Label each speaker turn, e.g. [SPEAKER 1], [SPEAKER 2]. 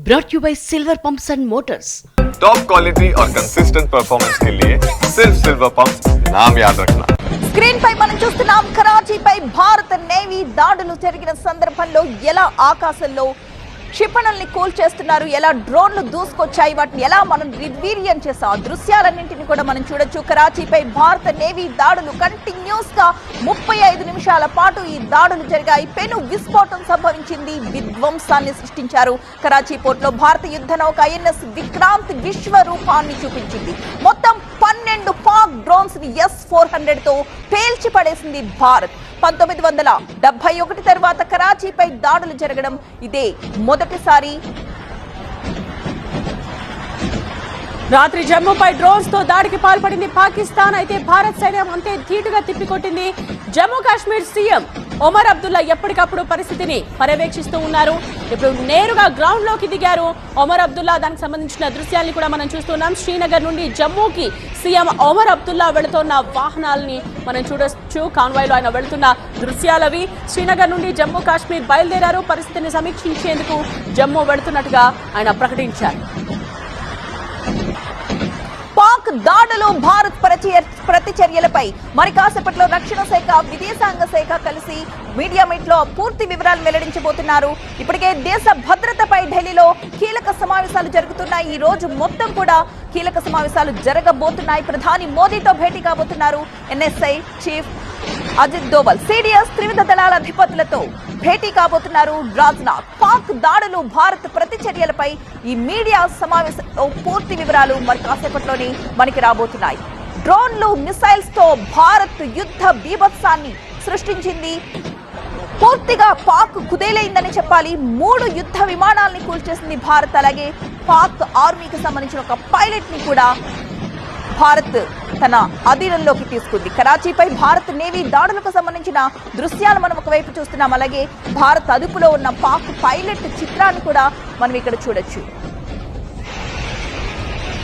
[SPEAKER 1] brought you by Silver Pumps and Motors.
[SPEAKER 2] Top quality और consistent performance के लिए सिर्फ सिल्वर पंप्स नाम याद रखना.
[SPEAKER 3] స్క్రీన్ పై మనం చూస్తున్నాం కరాచీపై భారత నేవీ దాడులు జరిగిన సందర్భంలో ఎలా ఆకాశంలో క్షిపణుల్ని కూల్చేస్తున్నారు, ఎలా డ్రోన్లు దూసుకొచ్చాయి, వాటిని ఎలా మనం నిర్వీర్యం చేసాం. ఆ దృశ్యాలన్నింటినీ కూడా మనం చూడొచ్చు. కరాచీపై భారత నేవీ దాడులు కంటిన్యూస్ గా 35 నిమిషాల పాటు ఈ దాడులు జరిగాయి. పెను విస్ఫోటం సంభవించింది, విధ్వంసాన్ని సృష్టించారు. కరాచీ పోర్టులో భారత యుద్ధ నౌక INS విక్రాంత్ విశ్వరూపాన్ని చూపించింది. మొత్తం 12 పాక్ డ్రోన్స్ ని S-400 తో పేల్చి పడేసింది భారత్. 1971 తర్వాత కరాచీపై దాడులు జరగడం ఇదే మొదటిసారి.
[SPEAKER 4] రాత్రి జమ్మూపై డ్రోన్స్ తో దాడికి పాల్పడింది పాకిస్తాన్. అయితే భారత్ సైన్యం అంతే ధీటుగా తిప్పికొట్టింది. జమ్మూ కాశ్మీర్ సీఎం ఒమర్ అబ్దుల్లా ఎప్పటికప్పుడు పరిస్థితిని పర్యవేక్షిస్తూ ఉన్నారు. ఇప్పుడు నేరుగా గ్రౌండ్ లోకి దిగారు ఒమర్ అబ్దుల్లా. దానికి సంబంధించిన దృశ్యాల్ని కూడా మనం చూస్తున్నాం. శ్రీనగర్ నుండి జమ్మూకి సీఎం ఒమర్ అబ్దుల్లా వెళుతున్న వాహనాలని మనం చూడొచ్చు. కాన్వాయ్లో ఆయన వెళుతున్న దృశ్యాలవి. శ్రీనగర్ నుండి జమ్మూ కాశ్మీర్ బయలుదేరారు. పరిస్థితిని సమీక్షించేందుకు జమ్మూ వెళుతున్నట్టుగా ఆయన ప్రకటించారు.
[SPEAKER 3] పాక్ దాడులు, భారత్ ప్రతిచర్యలపై మరి కాసేపట్లో రక్షణ శాఖ, విదేశాంగ శాఖ కలిసి మీడియా మీట్ లో పూర్తి వివరాలు వెల్లడించబోతున్నారు. ఇప్పటికే దేశ భద్రతపై ఢిల్లీలో కీలక సమావేశాలు జరుగుతున్నాయి. ఈ రోజు మొత్తం కూడా కీలక సమావేశాలు జరగబోతున్నాయి. ప్రధాని మోదీతో భేటీ కాబోతున్నారు. NSI chief Ajit Doval, CDS త్రివిధ దళాల అధిపతులతో భేటీ కాబోతున్నారు రాజ్నాథ్. పాక్ దాడులు, భారత్ ప్రతిచర్యలపై ఈ మీడియా సమావేశంలో పూర్తి వివరాలు మరి కాసేపట్లోనే మనకి రాబోతున్నాయి. డ్రోన్లు, మిసైల్స్ తో భారత్ యుద్ధ బీభత్సాన్ని సృష్టించింది. పూర్తిగా పాక్ కుదేలైందని చెప్పాలి. 3 యుద్ధ విమానాల్ని కూల్చేసింది భారత్. అలాగే పాక్ ఆర్మీకి సంబంధించిన ఒక పైలట్ ని కూడా భారత్ తన అధీనంలోకి తీసుకుంది. కరాచీపై భారత్ నేవీ దాడులకు సంబంధించిన దృశ్యాలు మనం ఒకవైపు చూస్తున్నాం. అలాగే భారత్ అదుపులో ఉన్న పాక్ పైలట్ చిత్రాన్ని కూడా మనం ఇక్కడ చూడొచ్చు.